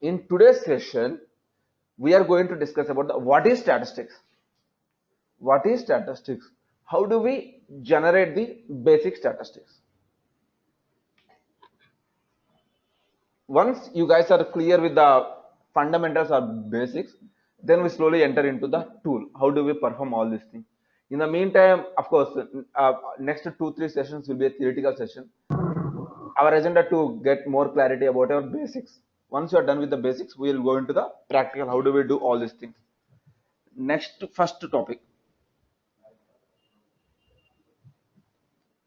In today's session, we are going to discuss about what is statistics. What is statistics? How do we generate the basic statistics? Once you guys are clear with the fundamentals or basics, then we slowly enter into the tool. How do we perform all these things? In the meantime, of course, next 2-3 sessions will be a theoretical session. Our agenda to get more clarity about our basics. Once you are done with the basics, we will go into the practical. How do we do all these things? Next, first topic,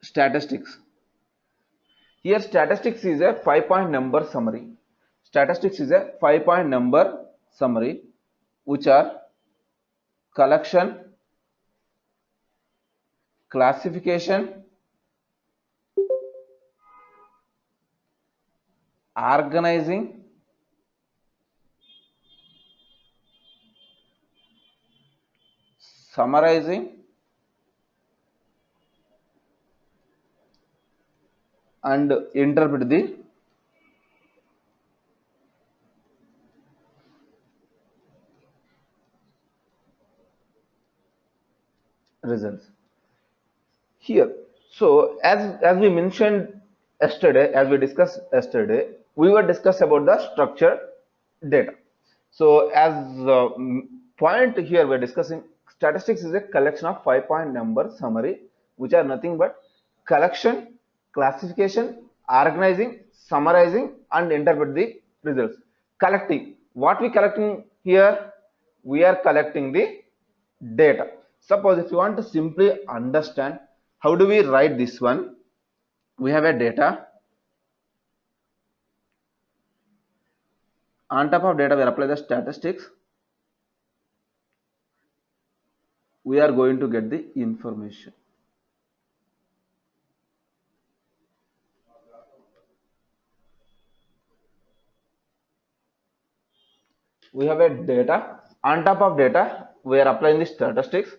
statistics. Here, statistics is a 5-point number summary. Statistics is a 5-point number summary, which are collection, classification, organizing, summarizing, and interpret the results. Here, so as we mentioned yesterday, as we discussed yesterday, we were discussed about the structured data. So as point here, we're discussing statistics is a collection of 5-point number summary, which are nothing but collection, classification, organizing, summarizing, and interpret the results. Collecting. What we collecting here? We are collecting the data. Suppose if you want to simply understand how do we write this one, we have a data. On top of data, we apply the statistics. We are going to get the information. We have a data. On top of data, we are applying the statistics.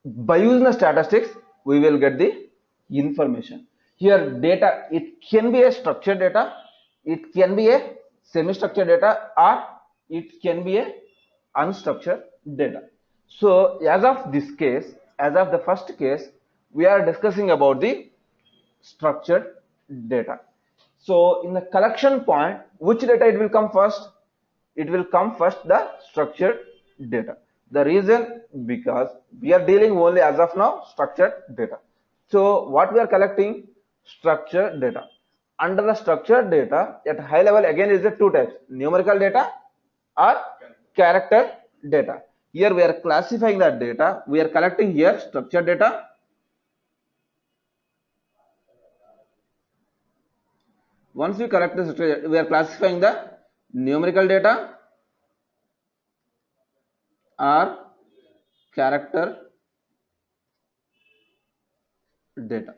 By using the statistics, we will get the information. Here, data, it can be a structured data, it can be a semi-structured data, or it can be a unstructured data. So, as of this case, as of the first case, we are discussing about the structured data. So, in the collection point, which data it will come first? It will come first the structured data. The reason, because we are dealing only as of now structured data. So what we are collecting? Structured data. Under the structured data, at high level again is the two types: numerical data or character data. Here we are classifying that data. We are collecting here structured data. Once we collect the structured data, we are classifying the numerical data or character data.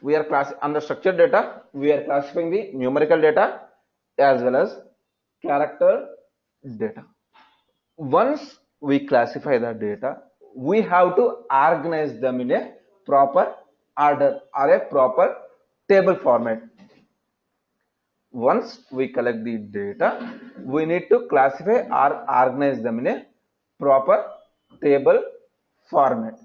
We are under structured data, we are classifying the numerical data as well as character data. Once we classify the data, we have to organize them in a proper order or a proper table format. Once we collect the data, we need to classify or organize them in a proper table format.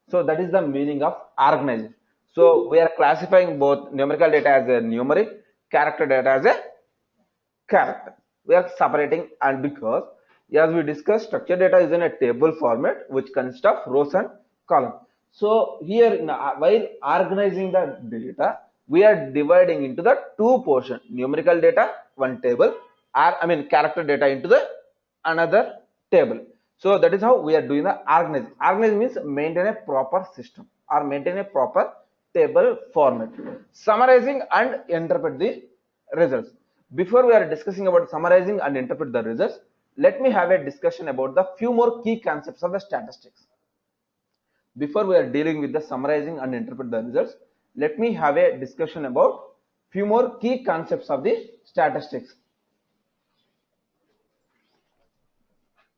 So that is the meaning of organizing. So we are classifying both numerical data as a numeric, character data as a character. We are separating, and because as we discussed, structured data is in a table format which consists of rows and columns. So here while organizing the data, we are dividing into the two portions: numerical data one table, or character data into the another table. So that is how we are doing the organizing. Organizing means maintain a proper system or maintain a proper table format. Summarizing and interpret the results. Before we are discussing about summarizing and interpret the results, let me have a discussion about the few more key concepts of the statistics. Before we are dealing with the summarizing and interpret the results, let me have a discussion about few more key concepts of the statistics.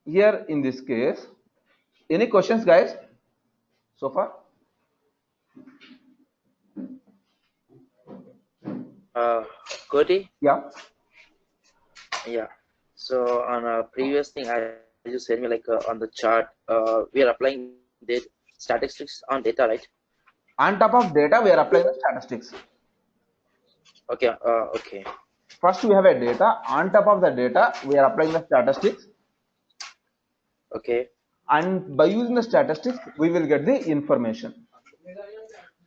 Here in this case, any questions, guys, so far? Cody? Yeah. Yeah. So on a previous thing, I you said me like on the chart, we are applying the statistics on data, right? On top of data, we are applying the statistics. Okay. Okay. First, we have a data. On top of the data, we are applying the statistics. Okay. And by using the statistics, we will get the information.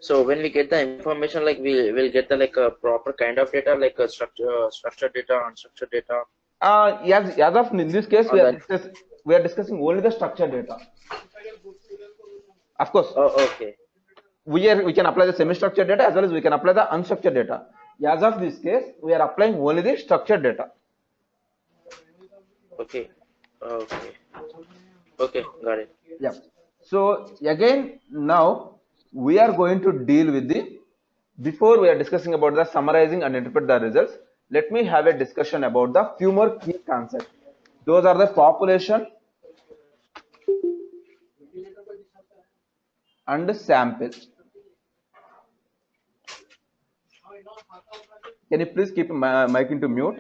So when we get the information, like we will get the like a proper kind of data, like a structured data, unstructured data, As of in this case, on that. we are discussing only the structured data. Of course, Oh, okay. we can apply the semi-structured data as well as we can apply the unstructured data. As of this case, we are applying only the structured data. Okay. Okay. Okay. Got it. Yeah. So again, now we are going to deal with the, before we are discussing about the summarizing and interpret the results, let me have a discussion about the few more key concepts. Those are the population and sample. Can you please keep my mic into mute?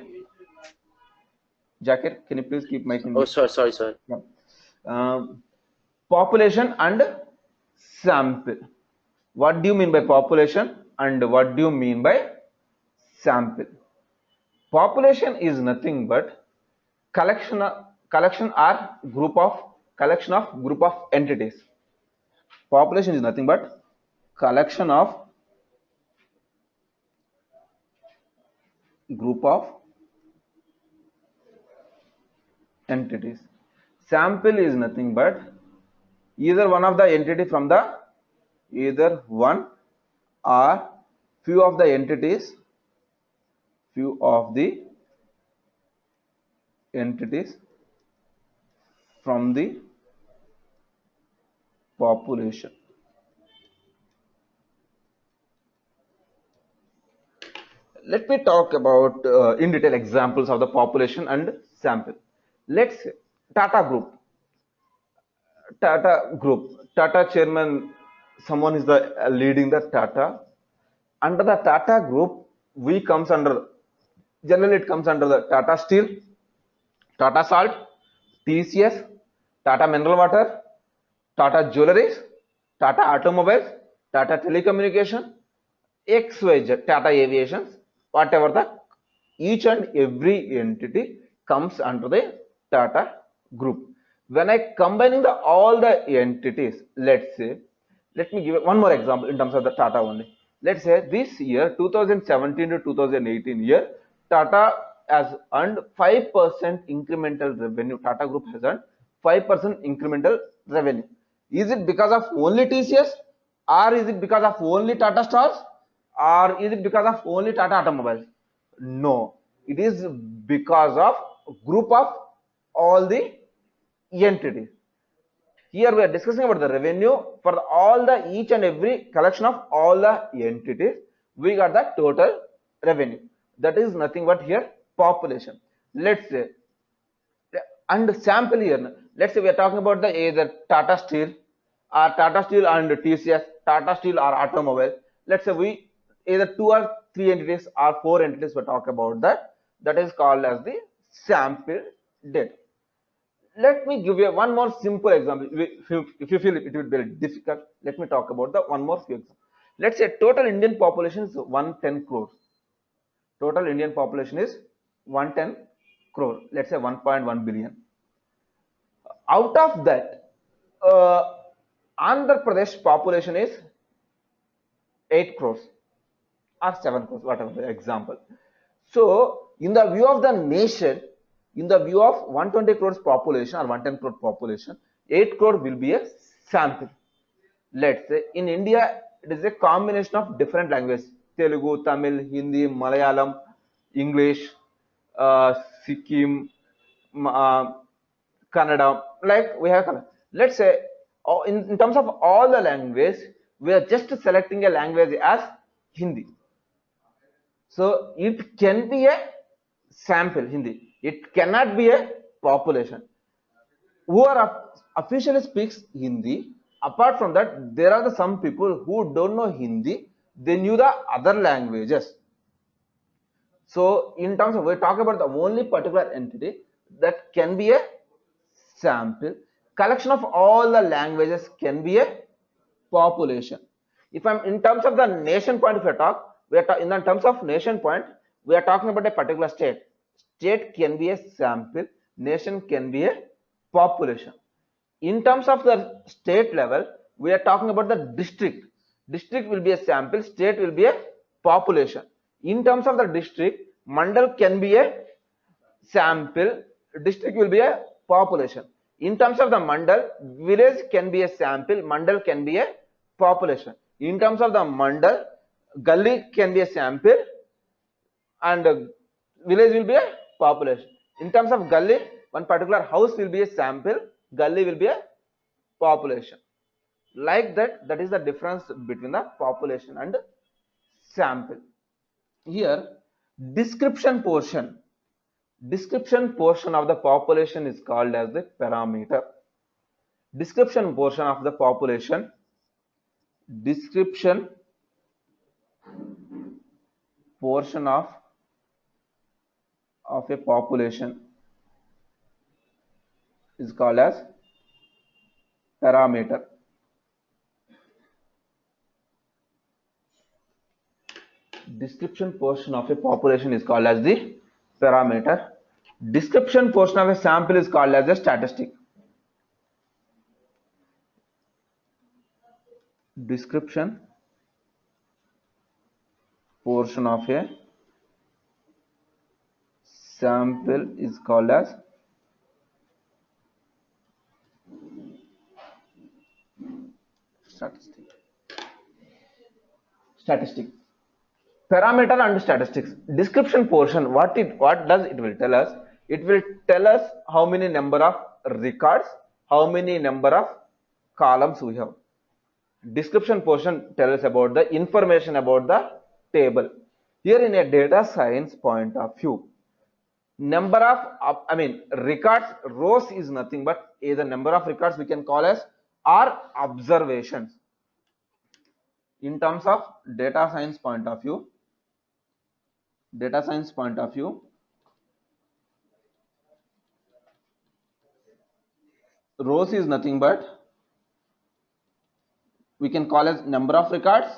Jacket, can you please keep mic in Oh, mute? sorry. Yeah. Population and sample. What do you mean by population and what do you mean by sample? Population is nothing but collection or group of entities. Population is nothing but collection of group of entities. Sample is nothing but either one of the entity from the, either one or few of the entities from the population. Let me talk about in detail examples of the population and sample. Let's say Tata Group. Tata chairman, someone is the leading the Tata. Under the Tata Group, we comes under, generally it comes under the Tata Steel, Tata Salt, TCS, Tata Mineral Water, Tata Jewelries, Tata Automobiles, Tata Telecommunication, XYZ, Tata Aviations, whatever the, each and every entity comes under the Tata group. When I combining the all the entities, let's say, let me give one more example in terms of the Tata only. Let's say this year, 2017 to 2018 year, Tata has earned 5% incremental revenue. Tata Group has earned 5% incremental revenue. Is it because of only TCS, or is it because of only Tata Stars, or is it because of only Tata Automobiles? No, it is because of group of all the entities. Here we are discussing about the revenue for all the each and every collection of all the entities. We got the total revenue. That is nothing but here population. Let's say, and sample here. Let's say we are talking about the either Tata Steel or Tata Steel and TCS, Tata Steel or automobile. Let's say we either two or three entities or four entities we talk about that. That is called as the sample data. Let me give you one more simple example. If you feel it will be very difficult, let me talk about the one more few examples. Let's say total Indian population is 110 crore. Total Indian population is 110 crore. Let's say 1.1 billion. Out of that, Andhra Pradesh population is 8 crores or 7 crores, whatever the example. So, in the view of the nation, in the view of 120 crores population or 110 crore population, 8 crore will be a sample. Let's say in India, it is a combination of different languages: Telugu, Tamil, Hindi, Malayalam, English, Sikkim, uh, Kannada. Like we have Kannada. Let's say in terms of all the language, we are just selecting a language as Hindi. So it can be a sample Hindi. It cannot be a population. Who are officially speaks Hindi. Apart from that, there are some people who don't know Hindi. They knew the other languages. So in terms of, we talk about the only particular entity that can be a sample. Collection of all the languages can be a population. If I'm in terms of the nation point, if I talk, we are in the terms of nation point, we are talking about a particular state. State can be a sample, nation can be a population. In terms of the state level, we are talking about the district. District will be a sample, state will be a population. In terms of the district, mandal can be a sample, district will be a population. In terms of the mandal, village can be a sample, mandal can be a population. In terms of the mandal, gully can be a sample and village will be a population. In terms of gully, one particular house will be a sample, gully will be a population. Like that, that is the difference between the population and sample. Here, description portion of the population is called as the parameter. Description portion of the population, description portion of a population is called as parameter. Description portion of a population is called as the parameter. Description portion of a sample is called as a statistic. Description portion of a sample is called as statistic. Parameter and statistics. Description portion, what does it will tell us? It will tell us how many number of records, how many number of columns we have. Description portion tells us about the information about the table. Here in a data science point of view, number of records, rows is nothing but either number of records we can call as or observations. In terms of data science point of view, rows is nothing but we can call as number of records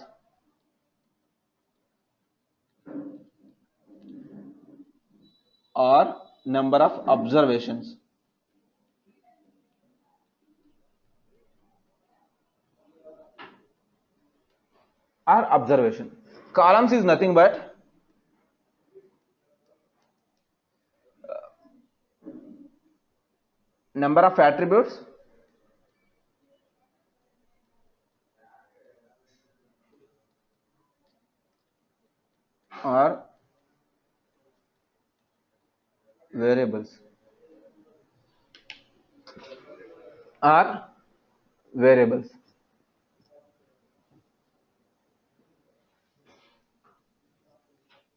or number of observations. Or observation. Columns is nothing but number of attributes or variables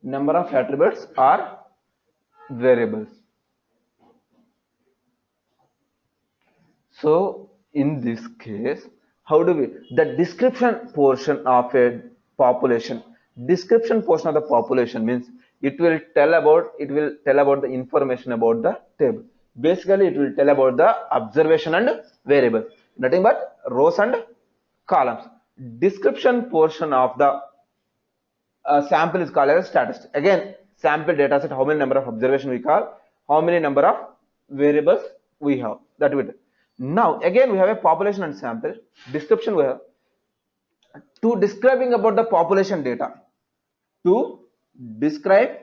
number of attributes or variables. So in this case, how do we, the description portion of a population, description portion of the population means it will tell about the information about the table. Basically it will tell about the observation and variables, nothing but rows and columns. Description portion of the sample is called as statistic. Again, sample data set, how many number of observation we call, how many number of variables we have, that will. Now again we have a population and sample. Description we have to describing about the population data, to describe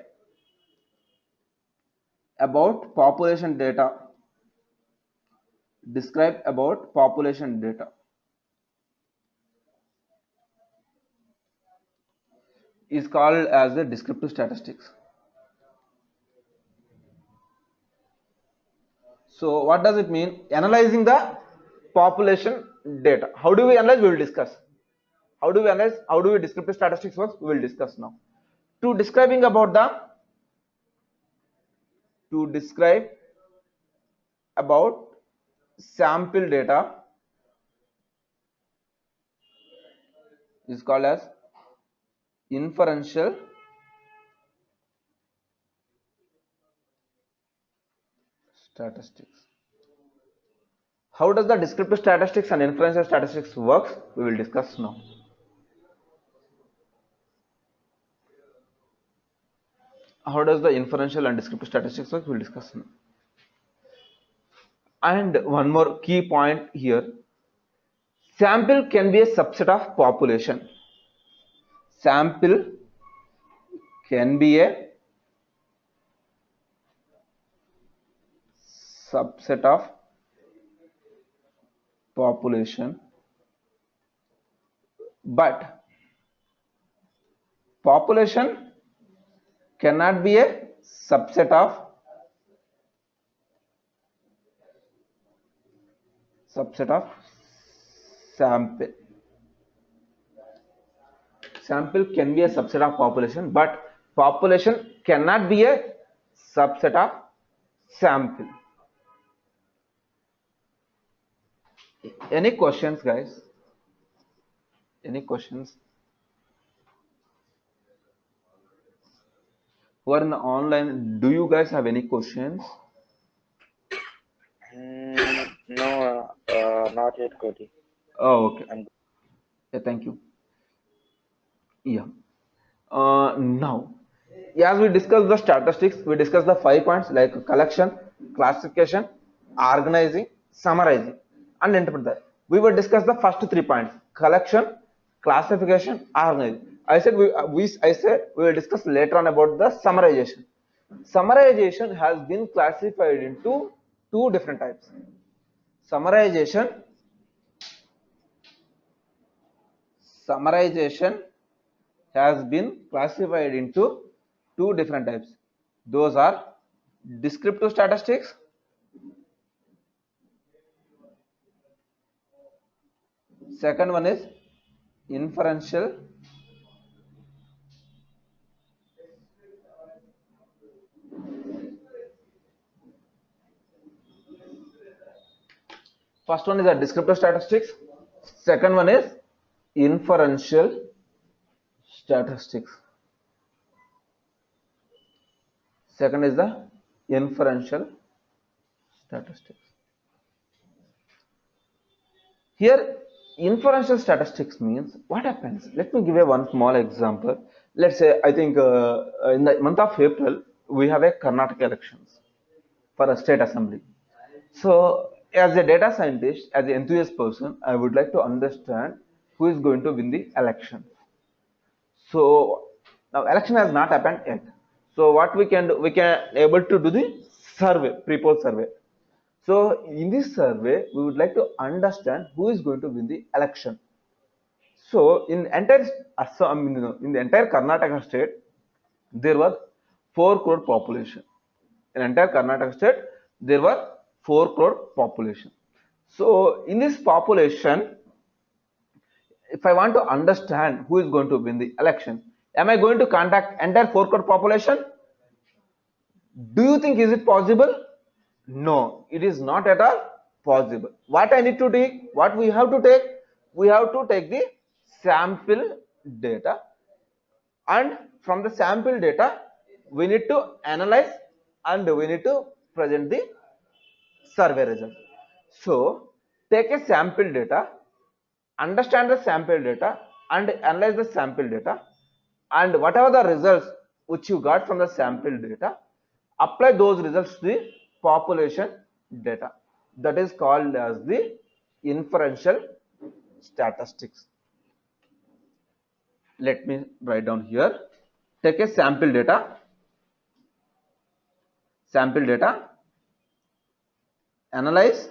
about population data, is called as the descriptive statistics. So what does it mean? Analyzing the population data. How do we analyze? We will discuss. How do we analyze? How do we descriptive statistics works? We will discuss now. To describe about sample data is called as inferential statistics. How does the descriptive statistics and inferential statistics works? We will discuss now. How does the inferential and descriptive statistics work? We will discuss now. And one more key point here. Sample can be a subset of population. Sample can be a subset of population, but population cannot be a subset of sample. Sample can be a subset of population, but population cannot be a subset of sample. Any questions, guys? Any questions? Who are in the online, do you guys have any questions? No, not yet, Cody. Oh, okay. I'm Yeah, thank you. Yeah. Now, as we discussed the statistics, we discussed the 5 points like collection, classification, organizing, summarizing, and interpret. We will discuss the first 3 points: collection, classification, organizing. I said we will discuss later on about the summarization. Summarization has been classified into 2 different types. Summarization has been classified into 2 different types. Those are descriptive statistics second one is inferential first one is a descriptive statistics, second one is inferential statistics. Second is the inferential statistics. Here inferential statistics means what happens. Let me give you one small example. Let's say I think in the month of April we have a Karnataka elections for a state assembly. So as a data scientist, as an enthusiast person, I would like to understand who is going to win the election. So now election has not happened yet. So what we can do, we can able to do the survey, pre-poll survey. So in this survey, we would like to understand who is going to win the election. So in entire in the entire Karnataka state, there was 4 crore population. In entire Karnataka state, there were 4 crore population. So in this population, if I want to understand who is going to win the election, am I going to contact entire 4 crore population? Do you think is it possible? No, it is not at all possible. What I need to take, what we have to take, we have to take the sample data, and from the sample data we need to analyze and we need to present the survey result. So take a sample data, understand the sample data and analyze the sample data, and whatever the results which you got from the sample data, apply those results to the population data. That is called as the inferential statistics. Let me write down here. Take a sample data, analyze.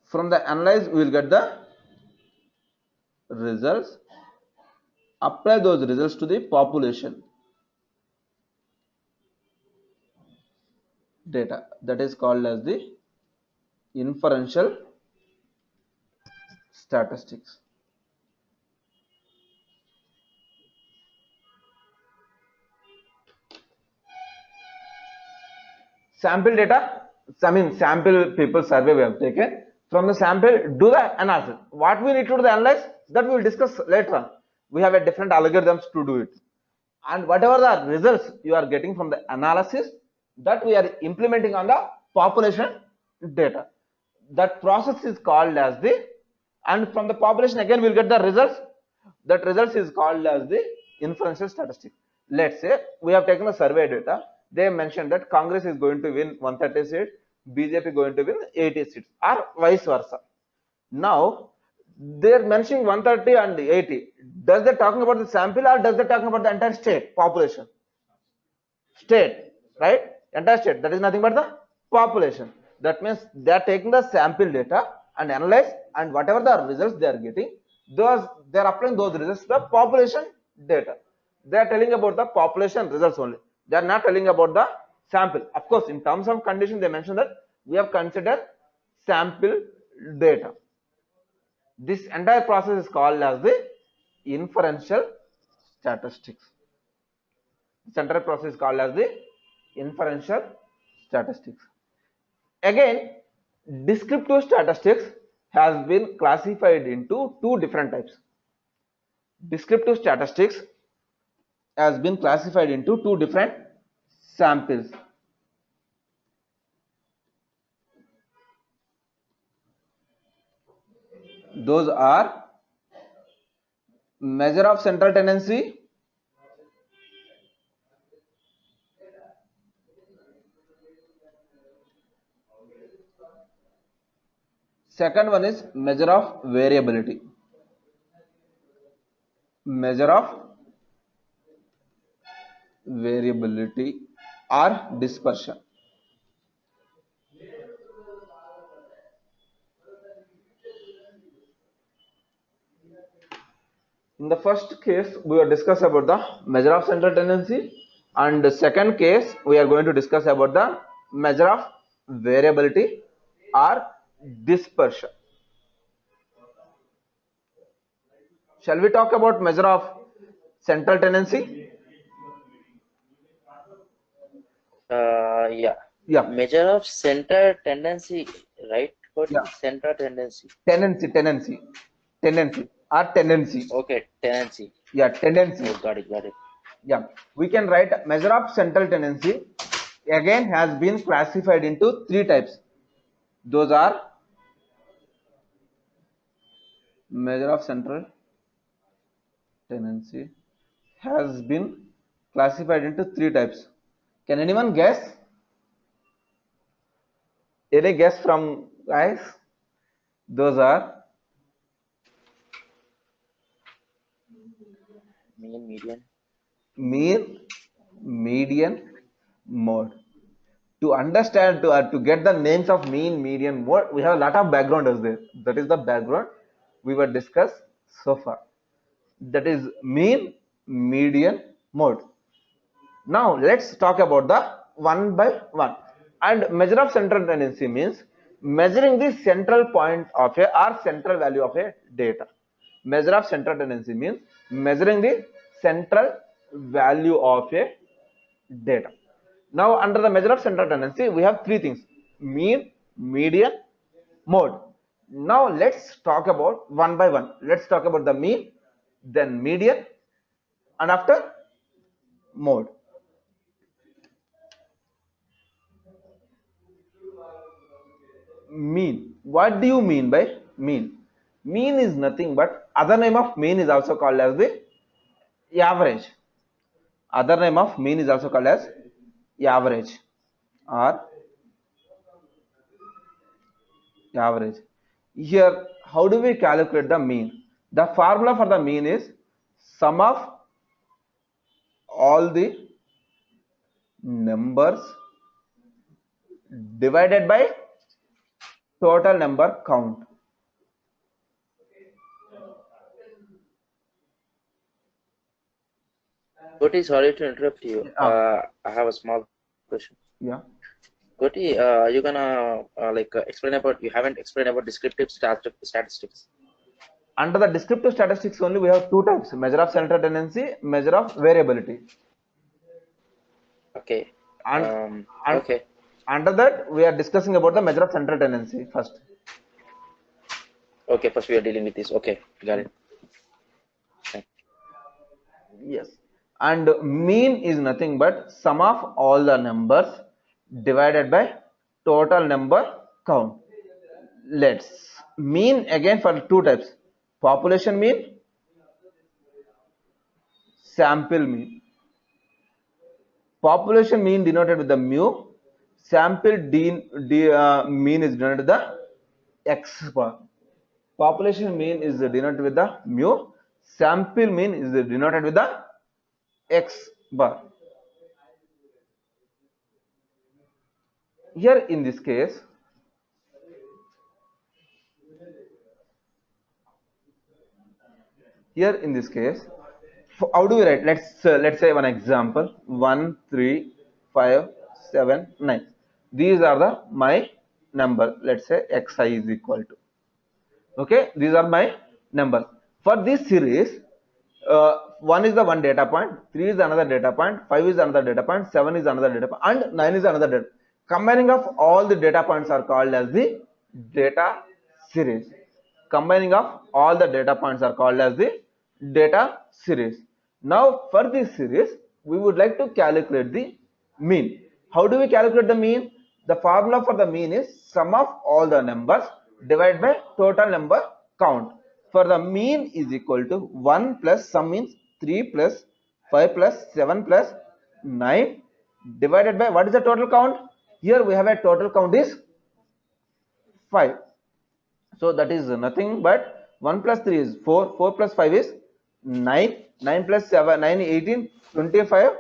From the analyze, we will get the results. Apply those results to the population data. That is called as the inferential statistics. Sample data, I mean sample people survey we have taken. From the sample, do the analysis. What we need to do the analyze, that we will discuss later on. We have a different algorithms to do it. and whatever the results you are getting from the analysis, that we are implementing on the population data. That process is called as the, and from the population again we'll get the results. That results is called as the inferential statistics. Let's say we have taken a survey data. They mentioned that Congress is going to win 130 seats, BJP going to win 80 seats, or vice versa. Now they're mentioning 130 and 80. Does they talking about the sample, or does they talking about the entire state population? State, right? Entire state. That is nothing but the population. That means they are taking the sample data and analyze, and whatever the results they are getting, those they are applying those results to the population data. They are telling about the population results only. They are not telling about the sample. Of course, in terms of condition, they mentioned that we have considered sample data. This entire process is called as the inferential statistics. This entire process is called as the inferential statistics. Again, descriptive statistics has been classified into two different types. Descriptive statistics has been classified into two different samples. Those are measure of central tendency second one is measure of variability. Measure of variability or dispersion. In the first case, we will discuss about the measure of central tendency, and the second case, we are going to discuss about the measure of variability or dispersion. Shall we talk about measure of central tendency? Yeah. Yeah. Measure of center tendency, right? What Yeah. is center tendency? Tendency or tendency. Okay, tendency. Yeah, tendency. Oh, got it. Yeah, we can write measure of central tendency again has been classified into three types. Those are measure of central tendency has been classified into three types. Can anyone guess? Any guess from guys? Those are Median. mean, median, mode. To understand, to get the names of mean, median, mode, we have a lot of backgrounders there. That is the background we were discussed so far. That is mean, median, mode. Now let's talk about the one by one. And measure of central tendency means measuring the central point of a or central value of a data. Measure of central tendency means measuring the central value of a data. Now under the measure of central tendency, we have three things: mean, median, mode. Now let's talk about one by one. Let's talk about the mean, then median, and after mode. Mean. What do you mean by mean? Mean is nothing but other name of mean is also called as the average. Other name of mean is also called as average or average. Here, how do we calculate the mean? The formula for the mean is sum of all the numbers divided by total number count. Goti, sorry to interrupt you. I have a small question. Yeah. Goti, you're gonna explain about, you haven't explained about descriptive statistics. Under the descriptive statistics only we have two types: measure of central tendency, measure of variability. Okay. And Okay. under that we are discussing about the measure of central tendency first. Okay, first we are dealing with this. Okay, got it. Yes. and mean is nothing but sum of all the numbers divided by total number count. Let's mean again for two types: population mean, sample mean. Population mean denoted with the mu, sample mean is denoted with the x bar. Population mean is denoted with the mu, sample mean is denoted with the x bar. Here in this case, how do we write? Let's say one example: 1 3 5 7 9. These are the my number. Let's say xi is equal to, okay, these are my numbers for this series. 1 is the one data point, 3 is another data point, 5 is another data point, 7 is another data point, and 9 is another data. Combining of all the data points are called as the data series. Combining of all the data points are called as the data series. Now for this series we would like to calculate the mean. How do we calculate the mean? The formula for the mean is sum of all the numbers divided by total number count. For the mean is equal to 1 plus sum means 3 plus 5 plus 7 plus 9 divided by what is the total count? Here we have a total count is 5. So that is nothing but 1 plus 3 is 4, 4 plus 5 is 9, 9 plus 7, 9, 18, 25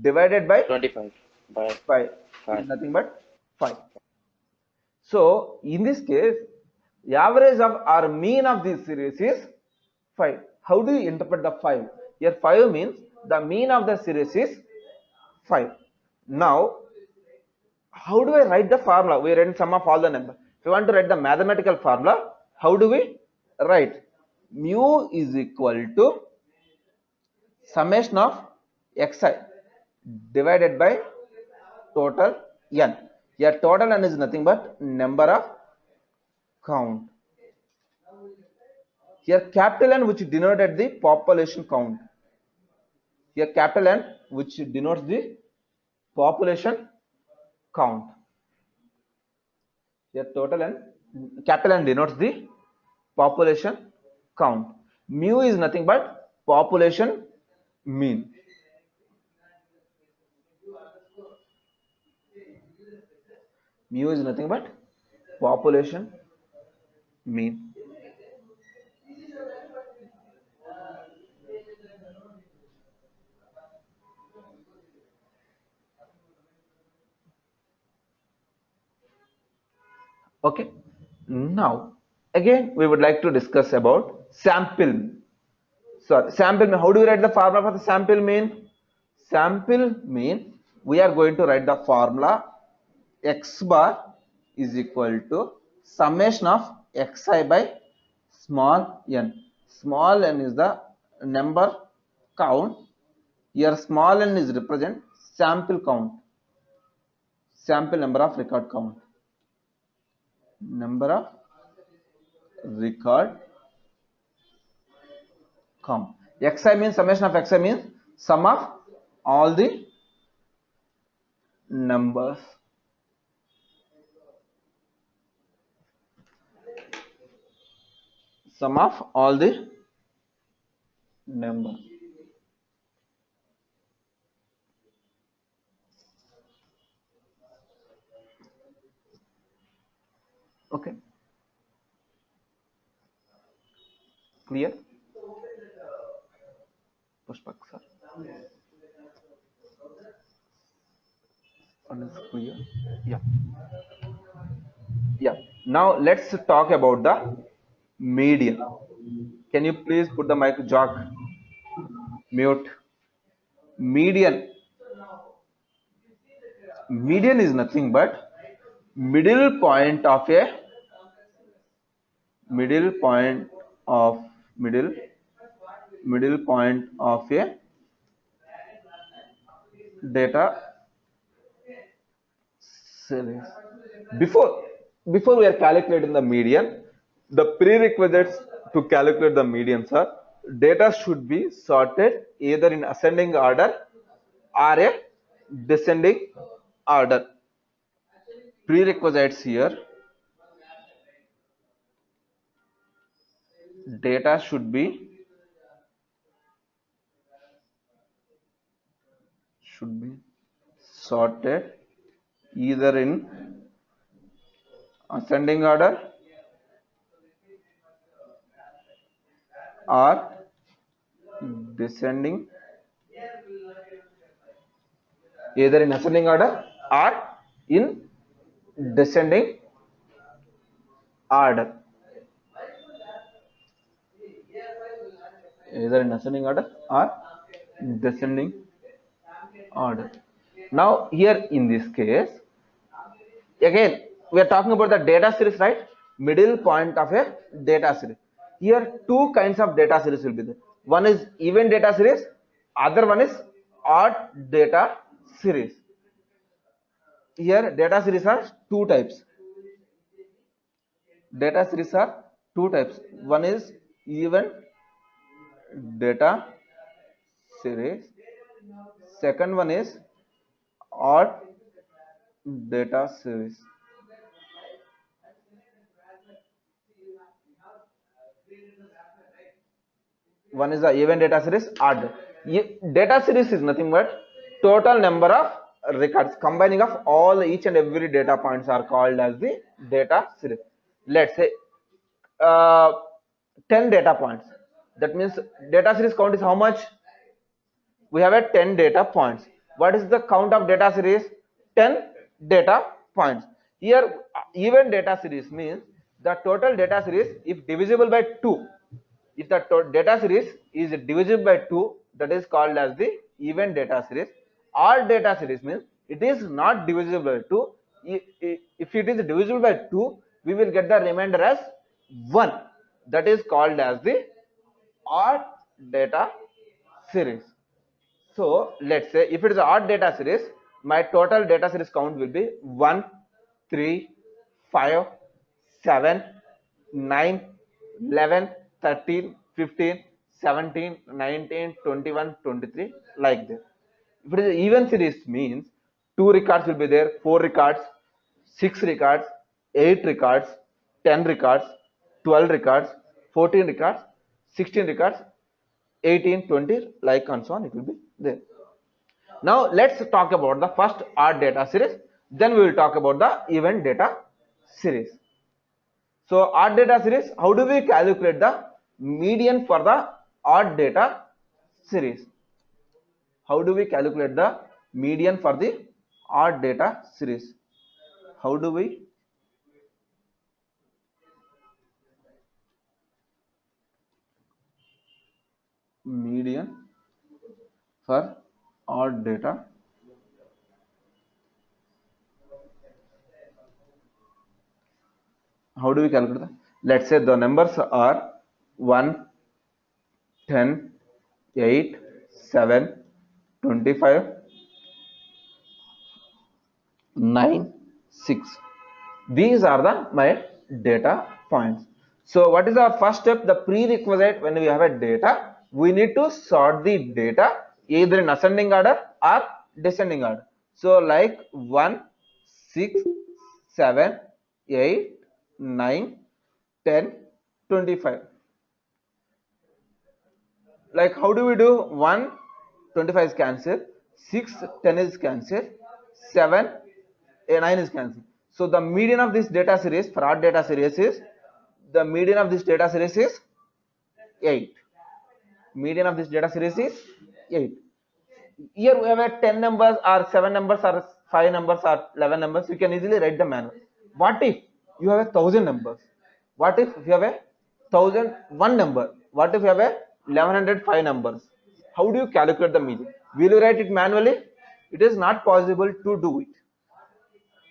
divided by 25 by 5 is nothing but 5. So in this case, the average of our mean of this series is 5. How do you interpret the 5? Here 5 means the mean of the series is 5. Now how do I write the formula? We write sum of all the numbers. If you want to write the mathematical formula, how do we write? Mu is equal to summation of xi divided by total n. Here total n is nothing but number of count. Here capital N which denoted the population count. Here capital N which denotes the population count. Here total N, capital N denotes the population count. Mu is nothing but population mean. Mu is nothing but population mean. Okay, now again we would like to discuss about sample. So sample mean, how do we write the formula for the sample mean? Sample mean, we are going to write the formula x bar is equal to summation of xi by small n. Small n is the number count. Here small n is represent sample count, sample number of record count, number of record count. Xi means summation of xi means sum of all the numbers. Sum of all the numbers. Okay. Clear? Pushpak sir. One is clear. Yeah. Yeah. Now let's talk about the median. Can you please put the mic jock? Mute. Median. Median is nothing but middle point of a middle point of a data series. Before we are calculating the median, the prerequisites to calculate the medians are data should be sorted either in ascending order or a descending order. Prerequisites here: data should be sorted either in ascending order or descending, either in ascending order or in descending order, either in ascending order or descending order. Now here in this case, again we are talking about the data series, right? Middle point of a data series. Here two kinds of data series will be there. One is even data series, other one is odd data series. Here data series are two types. Data series are two types. One is even data series, second one is odd data series. One is the even data series, odd. Data series is nothing but total number of records, combining of all each and every data points are called as the data series. Let's say 10 data points. That means data series count is how much? We have a 10 data points. What is the count of data series? 10 data points. Here even data series means the total data series, if divisible by 2, if the data series is divisible by 2, that is called as the even data series. Odd data series means it is not divisible by 2. If it is divisible by 2, we will get the remainder as 1. That is called as the odd data series. So let's say if it is an odd data series, my total data series count will be 1, 3, 5, 7, 9, 11, 13, 15, 17, 19, 21, 23, like this. If it is an even series means 2 records will be there, 4 records, 6 records, 8 records, 10 records, 12 records, 14 records, 16 records, 18, 20, like and so on, it will be there. Now let's talk about the first odd data series, then we will talk about the even data series. So odd data series, how do we calculate the median for the odd data series? How do we calculate the median for the odd data series? How do we median for odd data? How do we calculate that? Let's say the numbers are 1, 10, 8, 7, 25, 9, 6. These are the my data points. So what is our first step? The prerequisite when we have a data, we need to sort the data either in ascending order or descending order. So like 1, 6, 7, 8, 9, 10, 25. Like how do we do? 1, 25 is cancelled, 6, 10 is cancelled, 7, 9 is cancelled. So the median of this data series for odd data series is, the median of this data series is 8. Median of this data series is 8. Here we have a 10 numbers or 7 numbers or 5 numbers or 11 numbers. You can easily write the manual. What if you have 1,000 numbers? What if you have 1,001 number? What if you have 1,105 numbers? How do you calculate the median? Will you write it manually? It is not possible to do it.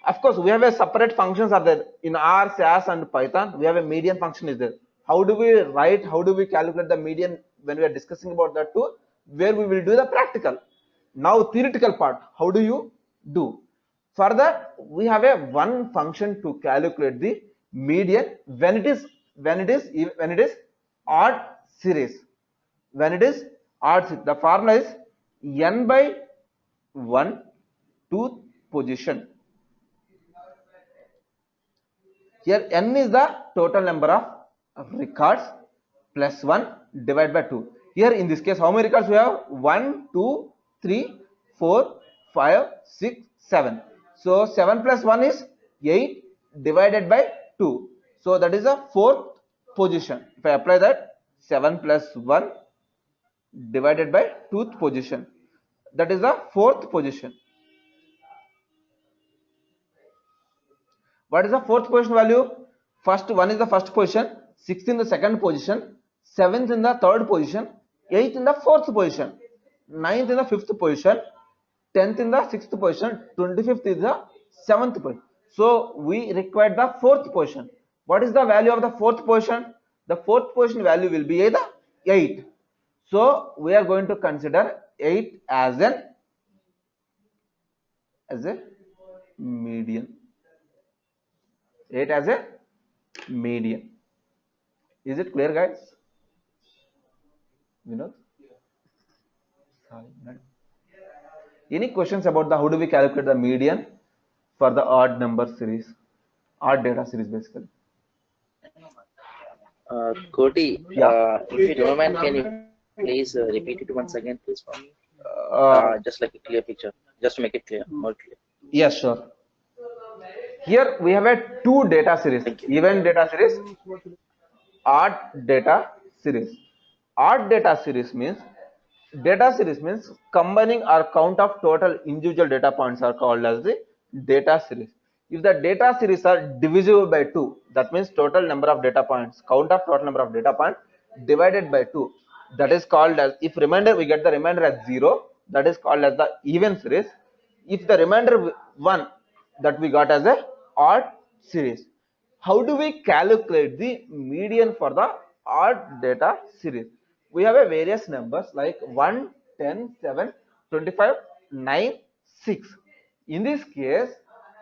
Of course, we have a separate functions are there in R, SAS, and Python. We have a median function is there. How do we write? How do we calculate the median when we are discussing about that too? Where we will do the practical. Now theoretical part. How do you do? For that, we have a one function to calculate the median when it is odd series. When it is odd series, the formula is n by 1 tooth position. Here n is the total number of records plus 1 divided by 2. Here in this case, how many records we have? 1, 2, 3, 4, 5, 6, 7. So 7 plus 1 is 8 divided by 2. So that is the fourth position. If I apply that, 7 plus 1 divided by tooth position, that is the fourth position. What is the fourth position value? First one is the first position, sixth in the second position, seventh in the third position, eighth in the fourth position, ninth in the fifth position, 10th in the sixth position, 25th is the seventh position. So we require the fourth position. What is the value of the fourth position? The fourth position value will be either 8. So we are going to consider 8 as a median. 8 as a median. Is it clear, guys? Vinod? Any questions about the how do we calculate the median for the odd number series, odd data series basically? Koti, Yeah. if you don't mind, can you please repeat it once again, please, for me? Just like a clear picture, just to make it clear, more clear. Yes, sure. Here we have a two data series, even data series, odd data series. Odd data series means combining or count of total individual data points are called as the data series. If the data series are divisible by 2, that means total number of data points, count of total number of data points divided by 2, that is called as, if remainder we get the remainder as 0, that is called as the even series. If the remainder 1, that we got as a odd series. How do we calculate the median for the odd data series? We have a various numbers like 1, 10, 7, 25, 9, 6. In this case,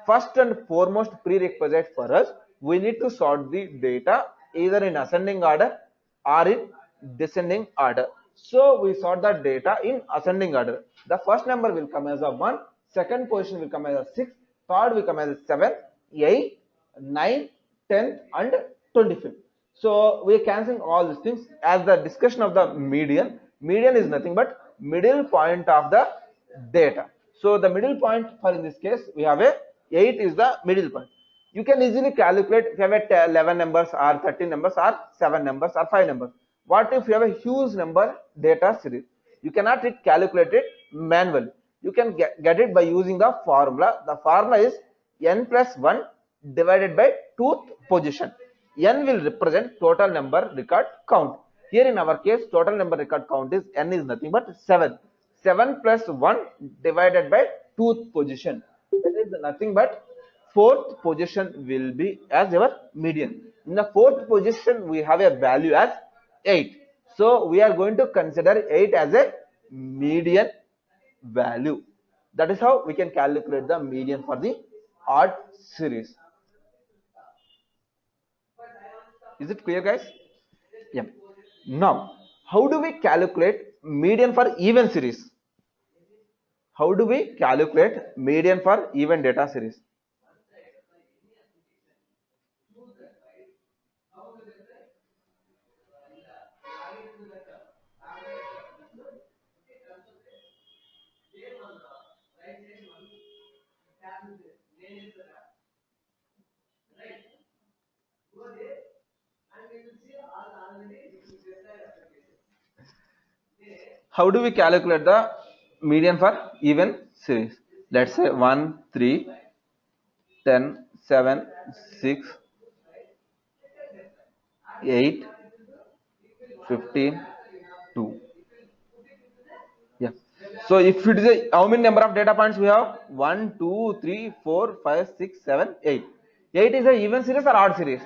first and foremost prerequisite for us, we need to sort the data either in ascending order or in descending order. So we sort the data in ascending order. The first number will come as a 1, second position will come as a 6, third will come as a 7, 8, 9, 10 and 25th. So we are cancelling all these things. As the discussion of the median is nothing but middle point of the data. So the middle point for in this case we have a 8 is the middle point. You can easily calculate if you have a 11 numbers or 13 numbers or 7 numbers or 5 numbers. What if you have a huge number data series? You cannot calculate it manually. You can get it by using the formula. The formula is n plus 1 divided by tooth position. N will represent total number record count. Here in our case, total number record count is n is nothing but 7. 7 plus 1 divided by tooth position. That is nothing but fourth position will be as our median. In the fourth position, we have a value as 8. So we are going to consider 8 as a median value. That is how we can calculate the median for the odd series. Is it clear, guys? Yeah. Now, how do we calculate median for even series? How do we calculate median for even data series? How do we calculate the median for even series? Let's say 1, 3, 10, 7, 6, 8, 15, 2. Yeah. So if it is a, how many number of data points we have? 1, 2, 3, 4, 5, 6, 7, 8. 8 is a even series or odd series?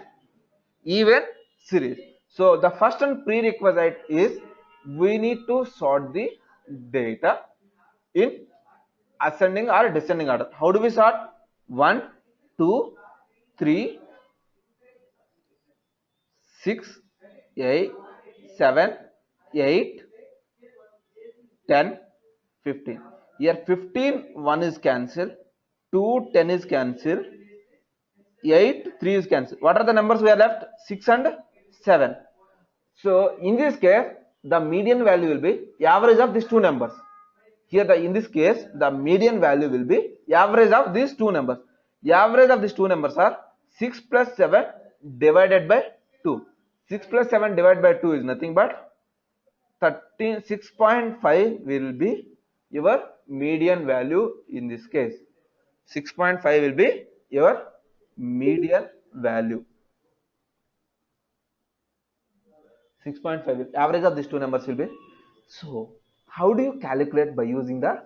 Even series. So the first and prerequisite is we need to sort the data in ascending or descending order. How do we sort? 1, 2, 3, 6, 8, 7, 8, 10, 15. Here 15, 1 is cancelled, 2, 10 is cancelled, 8, 3 is cancelled. What are the numbers we are left? 6 and 7. So in this case, the median value will be average of these two numbers. Here in this case, the median value will be average of these two numbers. The average of these two numbers are 6 plus 7 divided by 2. 6 plus 7 divided by 2 is nothing but 6.5 will be your median value in this case. 6.5 will be your median value. 6.5 average of these two numbers will be. So how do you calculate by using the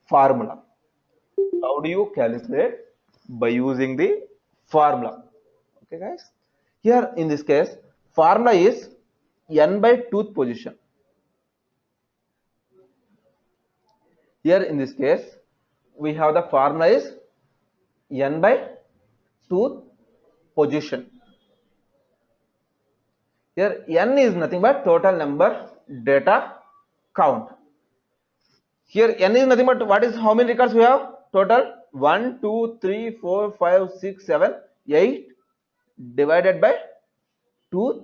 formula? How do you calculate by using the formula? Okay guys, here in this case formula is n by tooth position. Here in this case we have the formula is n by tooth position. Here n is nothing but total number data count. Here n is nothing but what is how many records we have? Total 1, 2, 3, 4, 5, 6, 7, 8 divided by tooth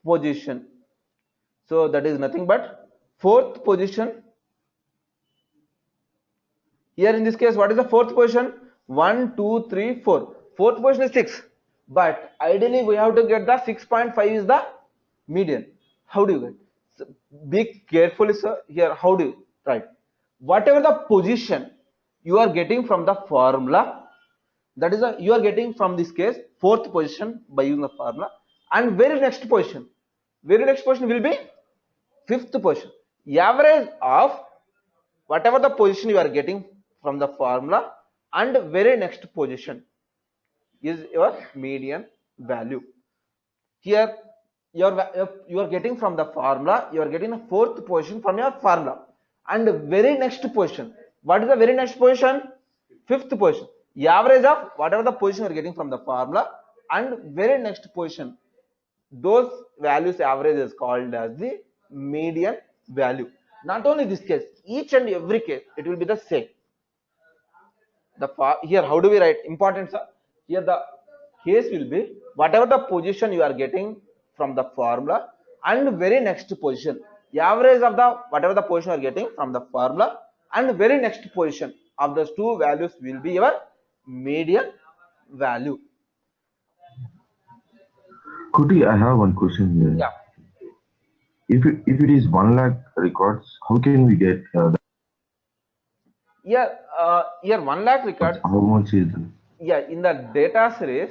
position. So that is nothing but fourth position. Here in this case, what is the fourth position? 1, 2, 3, 4. Fourth position is 6. But ideally we have to get the 6.5 is the median. How do you get? So be careful, sir. Here, how do you write? Whatever the position you are getting from the formula, that is you are getting from this case fourth position by using the formula, and very next position will be fifth position. Average of whatever the position you are getting from the formula and very next position is your median value. Here you are getting from the formula, you are getting the fourth position from your formula and very next position. What is the very next position? Fifth position. Average of whatever the position you are getting from the formula and very next position, those values average is called as the median value. Not only this case, each and every case it will be the same. Here how do we write? Important, sir. Here the case will be whatever the position you are getting from the formula and very next position, average of the whatever the position you are getting from the formula and very next position of those two values will be your median value. Kuti, I have one question here. Yeah. If it is 1 lakh records, how can we get Here 1 lakh records. how much is it? Yeah, in the data series,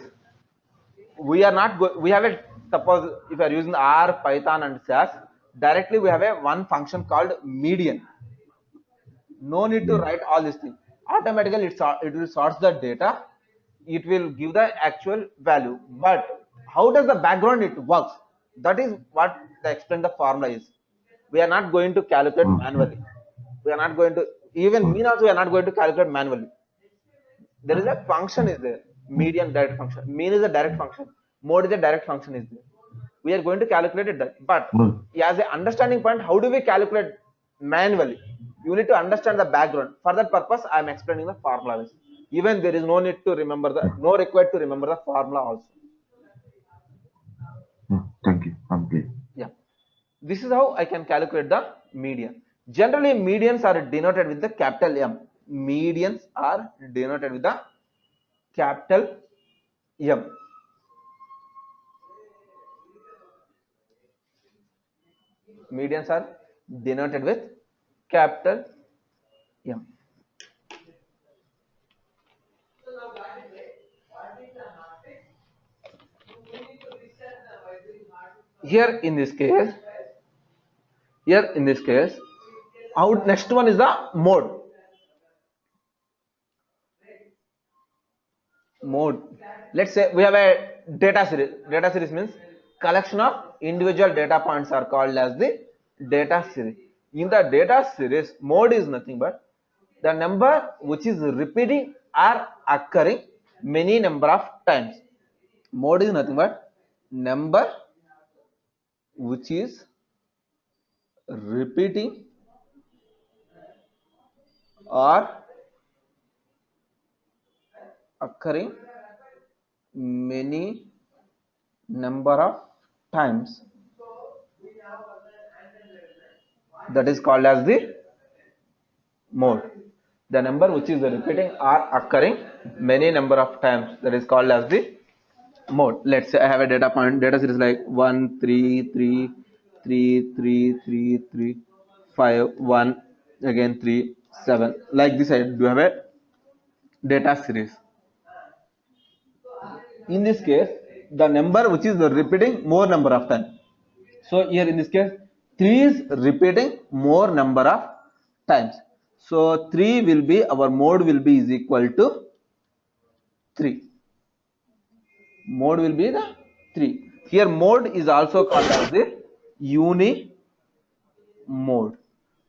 we are not we have a, suppose if you are using R, Python and SAS, directly we have a one function called median. No need to write all these things. Automatically it will sort the data. It will give the actual value. But how does the background it works? That is what the explain the formula is. We are not going to calculate manually. We are not going to, even mean also we are not going to calculate manually. There is a function is there, median direct function. Mean is a direct function. Mode is a direct function is there. We are going to calculate it that. But as an understanding point, how do we calculate manually? You need to understand the background. For that purpose, I am explaining the formula. Even there is no need to remember no required to remember the formula also. Thank you. I'm clear. Yeah. This is how I can calculate the median. Generally, medians are denoted with the capital M. Medians are denoted with the capital M. Medians are denoted with capital M. Here in this case, next one is the mode. Let's say we have a data series. Data series means collection of individual data points are called as the data series. In the data series, mode is nothing but the number which is repeating or occurring many number of times. Mode is nothing but number which is repeating are occurring many number of times, that is called as the mode. The number which is repeating or occurring many number of times, that is called as the mode. Let's say I have a data point, data series like 1 3 3 3 3 3 3 5 1 again 3 7, like this I do have a data series. In this case, the number which is repeating more number of times. So here in this case, 3 is repeating more number of times. So 3 will be, our mode will be is equal to 3. Mode will be the 3. Here mode is also called as the uni mode.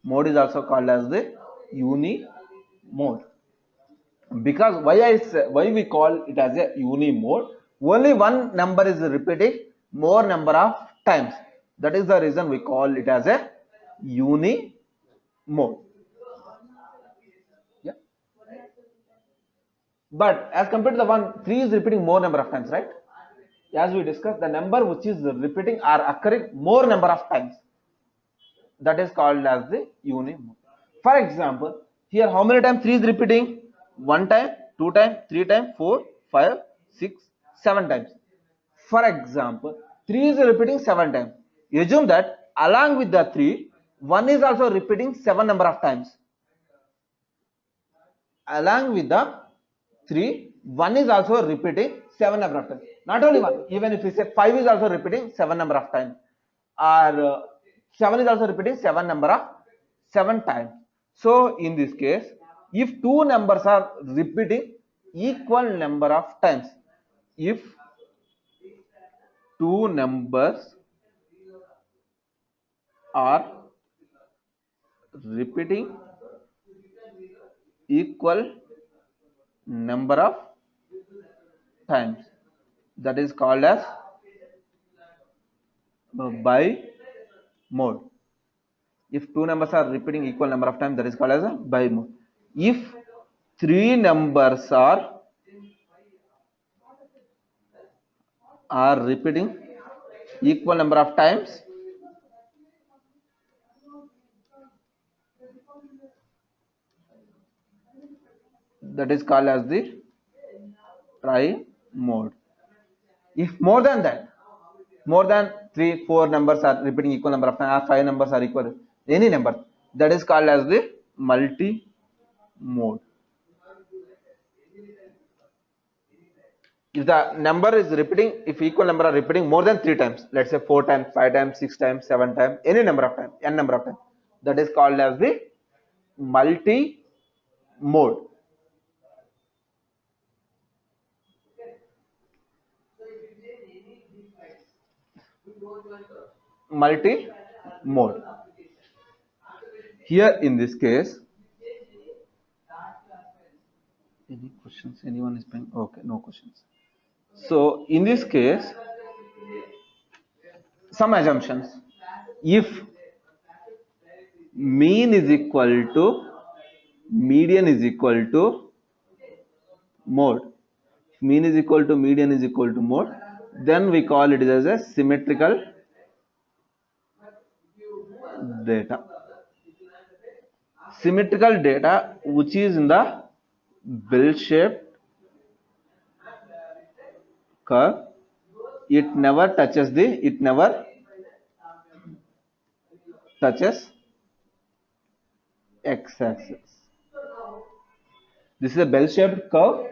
Mode is also called as the uni mode. Because why we call it as a uni mode? Only one number is repeating more number of times. That is the reason we call it as a uni mode. Yeah. But as compared to the one, 3 is repeating more number of times, right? As we discussed, the number which is repeating or occurring more number of times, that is called as the uni mode. For example, here how many times 3 is repeating? 1 time, 2 times, 3 times, 4, 5, 6, 7 times. For example, 3 is repeating 7 times. Assume that along with the 3, 1 is also repeating 7 number of times. Along with the 3, 1 is also repeating 7 number of times. Not only 1, even if we say 5 is also repeating 7 number of times, or 7 is also repeating 7 times. So in this case, if two numbers are repeating equal number of times, if two numbers are repeating equal number of times, that is called as by mode. If two numbers are repeating equal number of times, that is called as a by mode. If three numbers are repeating equal number of times, that is called as the try mode. If more than that, more than 3, 4 numbers are repeating equal number of times, or 5 numbers are equal, any number, that is called as the multi mode. If the number is repeating, if equal number are repeating more than 3 times, let's say 4 times, 5 times, 6 times, 7 times, any number of times, n number of times, that is called as the multi mode. Multi mode. Here in this case, any questions? Anyone is paying? Okay, no questions. So in this case, some assumptions. If mean is equal to median is equal to mode, mean is equal to median is equal to mode, then we call it as a symmetrical data. Symmetrical data which is in the bell-shaped curve, it never touches x-axis. This is a bell-shaped curve.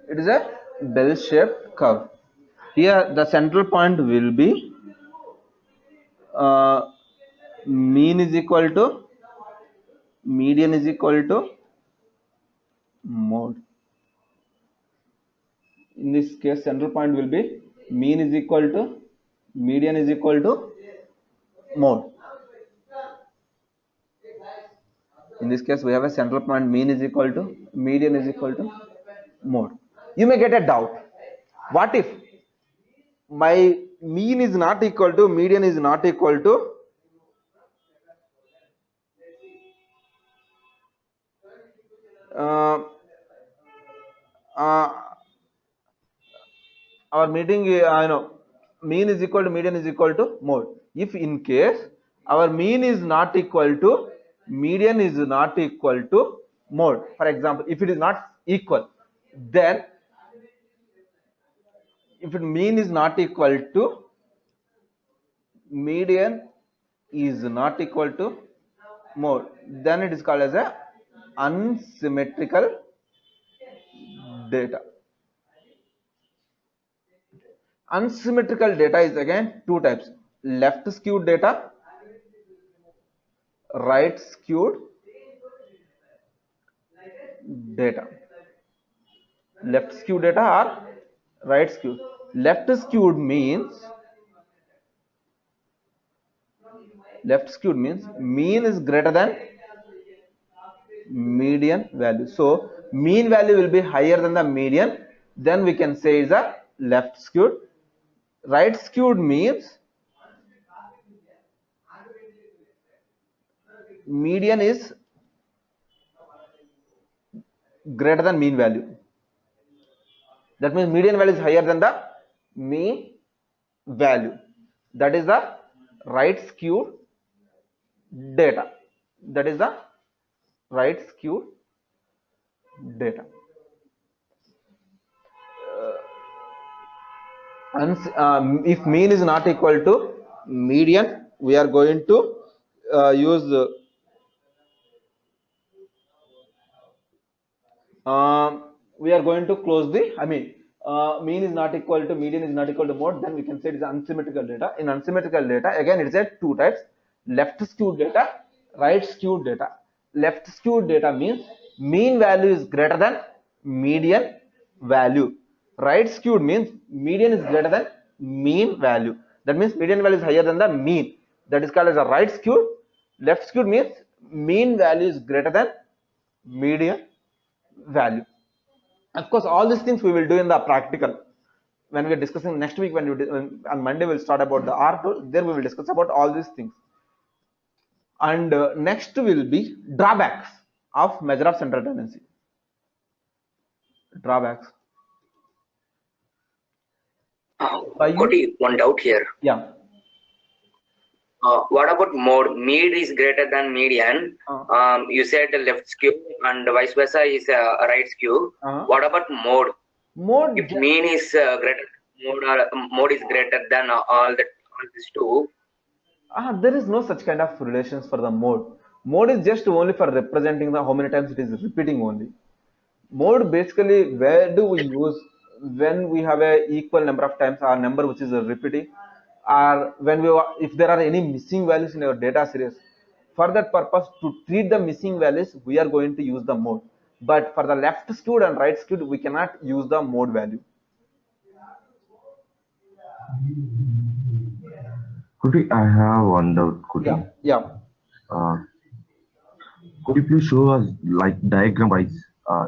It is a bell-shaped curve. Here the central point will be mean is equal to median is equal to mode. In this case, central point will be mean is equal to median is equal to mode. In this case, we have a central point, mean is equal to median is equal to mode. You may get a doubt. What if my mean is not equal to median is not equal to uh, uh, our meeting, mean is equal to median is equal to mode. If in case our mean is not equal to median is not equal to mode, for example, if it is not equal, then if mean is not equal to median is not equal to mode, then it is called as a unsymmetrical data. Unsymmetrical data is again two types: left skewed data, right skewed data. Left skewed data or right skewed. Left skewed means mean is greater than median value. So mean value will be higher than the median, then we can say is a left skewed. Right skewed means median is greater than mean value. That means median value is higher than the mean value. That is the right skewed data. That is the right skewed data. If mean is not equal to median, we are going to use we are going to close the mean is not equal to median is not equal to mode, then we can say it is unsymmetrical data. In unsymmetrical data, again it is a two types: left skewed data, right skewed data. Left skewed data means mean value is greater than median value. Right skewed means median is greater than mean value. That means median value is higher than the mean. That is called as a right skewed. Left skewed means mean value is greater than median value. Of course, all these things we will do in the practical when we are discussing next week. On Monday we'll start about the R tool. There we will discuss about all these things. And next will be drawbacks of measure of central tendency. Drawbacks. Koti, one doubt here. Yeah. What about mode? Mid is greater than median. You said the left skew and vice versa is right skew. What about mode? Mode. If mean is greater, mode is greater than all these two. There is no such kind of relations for the mode. Mode is just only for representing the how many times it is repeating only. Mode basically, where do we use when we have a equal number of times or number which is repeating, or when if there are any missing values in your data series. For that purpose, to treat the missing values, we are going to use the mode. But for the left skewed and right skewed, we cannot use the mode value. Could I have one doubt? Yeah. Could you please show us like diagram wise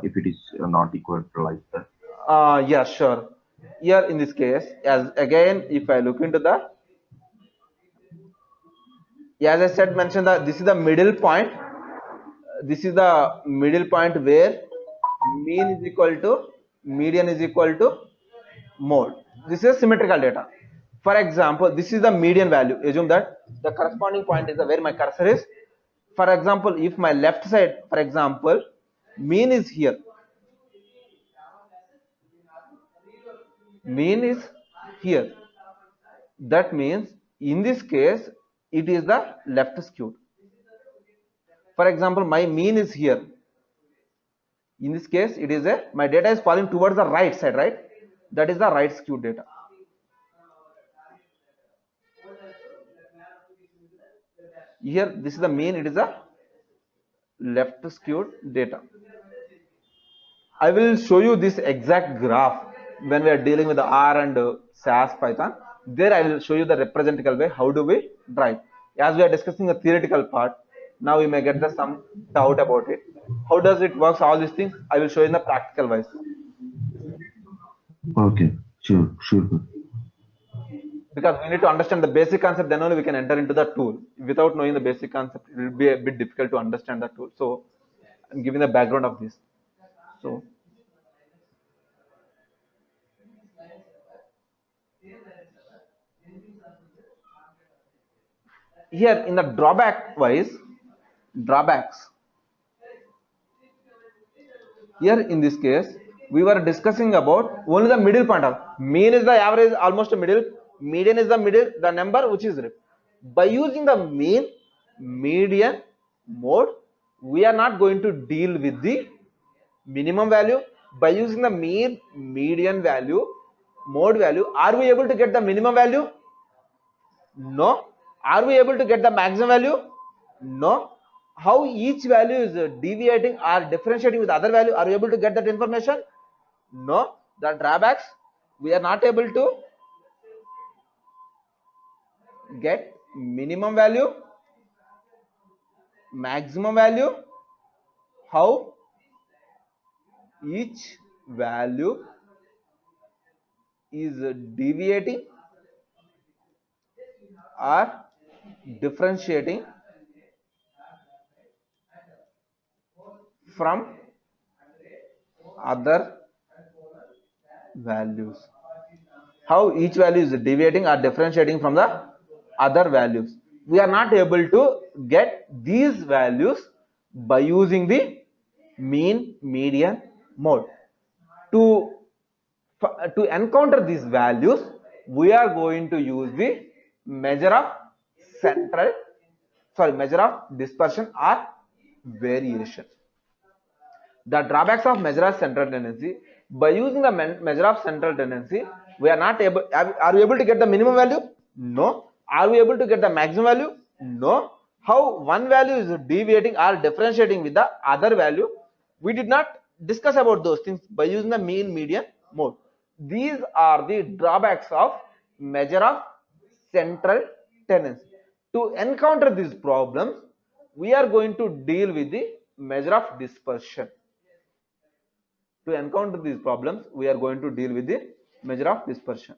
if it is not equal to like that? Yeah, sure. Here in this case, as again, if I look into the, as I said, mentioned that this is the middle point. This is the middle point where mean is equal to median is equal to mode. This is symmetrical data. For example, this is the median value. Assume that the corresponding point is where my cursor is. For example, if my left side, for example, mean is here. Mean is here. That means in this case, it is the left skewed. For example, my mean is here. In this case, it is my data is falling towards the right side, right? That is the right skewed data. Here, this is the mean, it is a left skewed data. I will show you this exact graph when we are dealing with the R and SAS Python. There I will show you the representative way, how do we drive. As we are discussing the theoretical part, Now you may get the some doubt about it. How does it works? All these things I will show in the practical wise. Okay, sure, sure. Because we need to understand the basic concept, then only we can enter into the tool. Without knowing the basic concept, it will be a bit difficult to understand the tool. So I'm giving the background of this. So here in the drawback wise, drawbacks. Here in this case, we were discussing about only the middle point of mean is the average, almost a middle, median is the middle, the number which is rep. By using the mean, median, mode, we are not going to deal with the minimum value. By using the mean, median value, mode value, are we able to get the minimum value? No. Are we able to get the maximum value? No. How each value is deviating or differentiating with other value, are we able to get that information? No. The drawbacks, we are not able to get minimum value, maximum value, how each value is deviating or differentiating from other values. How each value is deviating or differentiating from the other values. We are not able to get these values by using the mean, median, mode. To encounter these values, we are going to use the measure of measure of dispersion or variation. The drawbacks of measure of central tendency: by using the measure of central tendency, we are not able. Are we able to get the minimum value? No. Are we able to get the maximum value? No. How one value is deviating or differentiating with the other value? We did not discuss about those things by using the mean, median, mode. These are the drawbacks of measure of central tendency. To encounter these problems, we are going to deal with the measure of dispersion. To encounter these problems, we are going to deal with the measure of dispersion.